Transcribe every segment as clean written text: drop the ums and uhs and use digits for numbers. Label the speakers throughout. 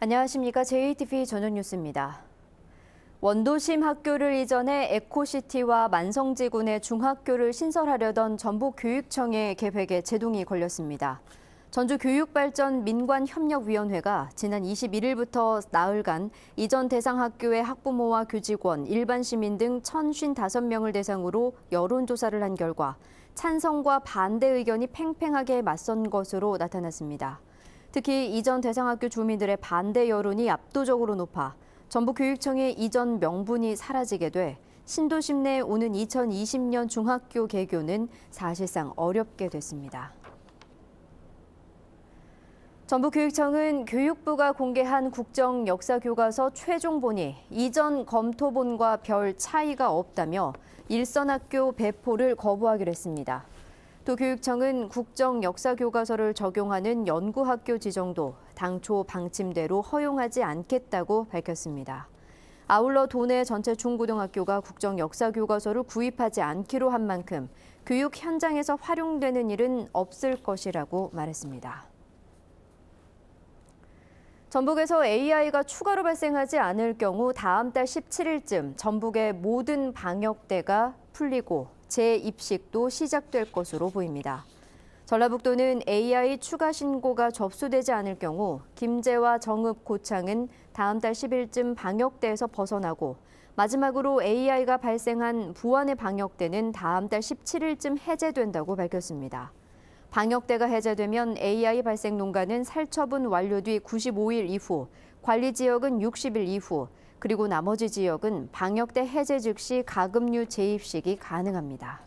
Speaker 1: 안녕하십니까. JTV 저녁 뉴스입니다. 원도심 학교를 이전해 에코시티와 만성지구내 중학교를 신설하려던 전북교육청의 계획에 제동이 걸렸습니다. 전주교육발전 민관협력위원회가 지난 21일부터 나흘간 이전 대상 학교의 학부모와 교직원, 일반 시민 등 1,055명을 대상으로 여론조사를 한 결과 찬성과 반대 의견이 팽팽하게 맞선 것으로 나타났습니다. 특히 이전 대상학교 주민들의 반대 여론이 압도적으로 높아 전북교육청의 이전 명분이 사라지게 돼 신도심 내 오는 2020년 중학교 개교는 사실상 어렵게 됐습니다. 전북교육청은 교육부가 공개한 국정역사교과서 최종본이 이전 검토본과 별 차이가 없다며 일선학교 배포를 거부하기로 했습니다. 또 교육청은 국정역사교과서를 적용하는 연구학교 지정도 당초 방침대로 허용하지 않겠다고 밝혔습니다. 아울러 도내 전체 중고등학교가 국정역사교과서를 구입하지 않기로 한 만큼 교육 현장에서 활용되는 일은 없을 것이라고 말했습니다. 전북에서 AI가 추가로 발생하지 않을 경우 다음 달 17일쯤 전북의 모든 방역대가 풀리고 재입식도 시작될 것으로 보입니다. 전라북도는 AI 추가 신고가 접수되지 않을 경우 김제와 정읍, 고창은 다음 달 10일쯤 방역대에서 벗어나고 마지막으로 AI가 발생한 부안의 방역대는 다음 달 17일쯤 해제된다고 밝혔습니다. 방역대가 해제되면 AI 발생 농가는 살처분 완료 뒤 95일 이후, 관리지역은 60일 이후, 그리고 나머지 지역은 방역대 해제 즉시 가금류 재입식이 가능합니다.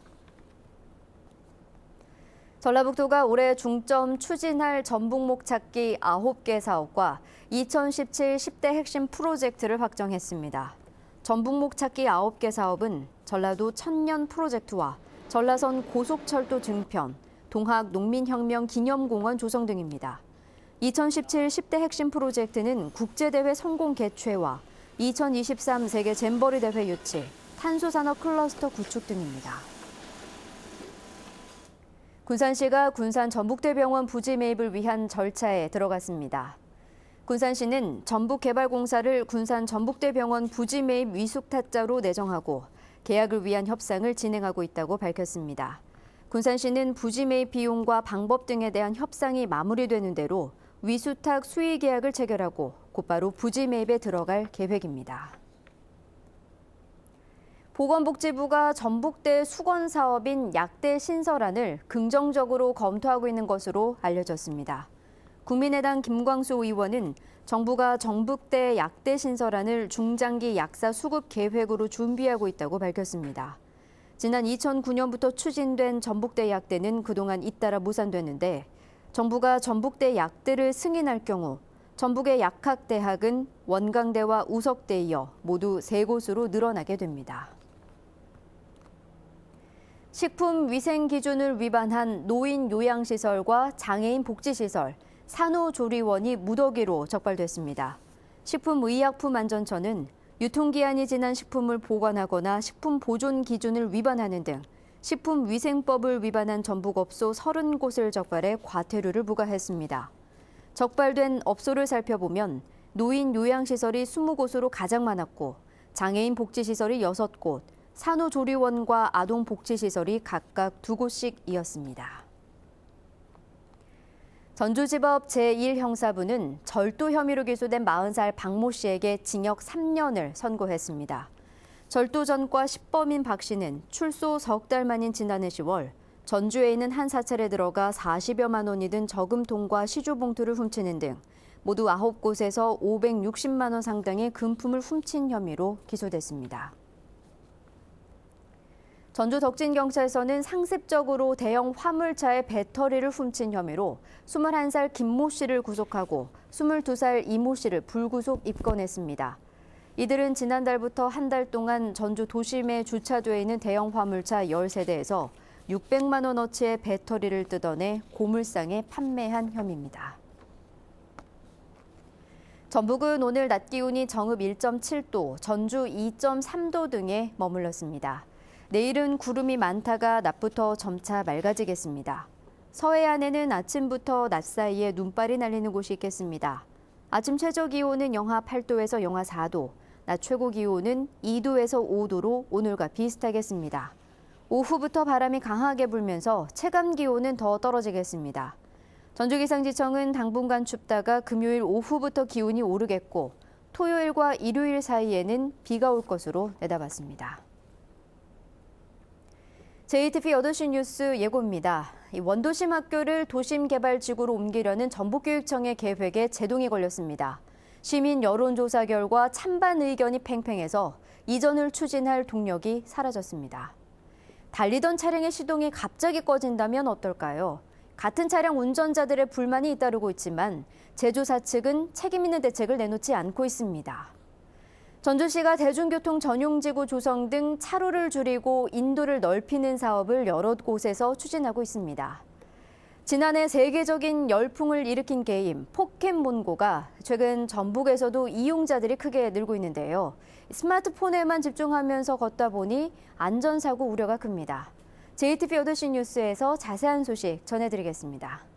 Speaker 1: 전라북도가 올해 중점 추진할 전북목 찾기 9개 사업과 2017 10대 핵심 프로젝트를 확정했습니다. 전북목 찾기 9개 사업은 전라도 천년 프로젝트와 전라선 고속철도 증편, 동학 농민혁명 기념공원 조성 등입니다. 2017 10대 핵심 프로젝트는 국제대회 성공 개최와 2023 세계 잼버리 대회 유치, 탄소산업 클러스터 구축 등입니다. 군산시가 군산 전북대병원 부지 매입을 위한 절차에 들어갔습니다. 군산시는 전북개발공사를 군산 전북대병원 부지 매입 위숙타자로 내정하고 계약을 위한 협상을 진행하고 있다고 밝혔습니다. 군산시는 부지 매입 비용과 방법 등에 대한 협상이 마무리되는 대로 위수탁 수의 계약을 체결하고 곧바로 부지 매입에 들어갈 계획입니다. 보건복지부가 전북대 수건 사업인 약대 신설안을 긍정적으로 검토하고 있는 것으로 알려졌습니다. 국민의당 김광수 의원은 정부가 전북대 약대 신설안을 중장기 약사 수급 계획으로 준비하고 있다고 밝혔습니다. 지난 2009년부터 추진된 전북대 약대는 그동안 잇따라 무산됐는데 정부가 전북대 약대를 승인할 경우 전북의 약학대학은 원광대와 우석대에 이어 모두 3곳으로 늘어나게 됩니다. 식품 위생 기준을 위반한 노인 요양시설과 장애인 복지시설, 산후조리원이 무더기로 적발됐습니다. 식품의약품안전처는 유통기한이 지난 식품을 보관하거나 식품 보존 기준을 위반하는 등 식품위생법을 위반한 전북업소 30곳을 적발해 과태료를 부과했습니다. 적발된 업소를 살펴보면 노인 요양시설이 20곳으로 가장 많았고 장애인 복지시설이 6곳, 산후조리원과 아동복지시설이 각각 2곳씩이었습니다. 전주지법 제1형사부는 절도 혐의로 기소된 40살 박모 씨에게 징역 3년을 선고했습니다. 절도 전과 십범인 박 씨는 출소 석 달 만인 지난해 10월 전주에 있는 한 사찰에 들어가 40여만 원이 든 저금통과 시주봉투를 훔치는 등 모두 9곳에서 560만 원 상당의 금품을 훔친 혐의로 기소됐습니다. 전주 덕진경찰서는 상습적으로 대형 화물차의 배터리를 훔친 혐의로 21살 김모 씨를 구속하고 22살 이모 씨를 불구속 입건했습니다. 이들은 지난달부터 한 달 동안 전주 도심에 주차돼 있는 대형 화물차 10세대에서 600만 원어치의 배터리를 뜯어내 고물상에 판매한 혐의입니다. 전북은 오늘 낮 기온이 정읍 1.7도, 전주 2.3도 등에 머물렀습니다. 내일은 구름이 많다가 낮부터 점차 맑아지겠습니다. 서해안에는 아침부터 낮 사이에 눈발이 날리는 곳이 있겠습니다. 아침 최저 기온은 영하 8도에서 영하 4도, 낮 최고 기온은 2도에서 5도로 오늘과 비슷하겠습니다. 오후부터 바람이 강하게 불면서 체감 기온은 더 떨어지겠습니다. 전주기상지청은 당분간 춥다가 금요일 오후부터 기온이 오르겠고 토요일과 일요일 사이에는 비가 올 것으로 내다봤습니다. JTBC 8시 뉴스 예고입니다. 원도심 학교를 도심개발지구로 옮기려는 전북교육청의 계획에 제동이 걸렸습니다. 시민 여론조사 결과 찬반 의견이 팽팽해서 이전을 추진할 동력이 사라졌습니다. 달리던 차량의 시동이 갑자기 꺼진다면 어떨까요? 같은 차량 운전자들의 불만이 잇따르고 있지만 제조사 측은 책임 있는 대책을 내놓지 않고 있습니다. 전주시가 대중교통 전용지구 조성 등 차로를 줄이고 인도를 넓히는 사업을 여러 곳에서 추진하고 있습니다. 지난해 세계적인 열풍을 일으킨 게임 포켓몬고가 최근 전북에서도 이용자들이 크게 늘고 있는데요. 스마트폰에만 집중하면서 걷다 보니 안전사고 우려가 큽니다. JTBC 8시 뉴스에서 자세한 소식 전해드리겠습니다.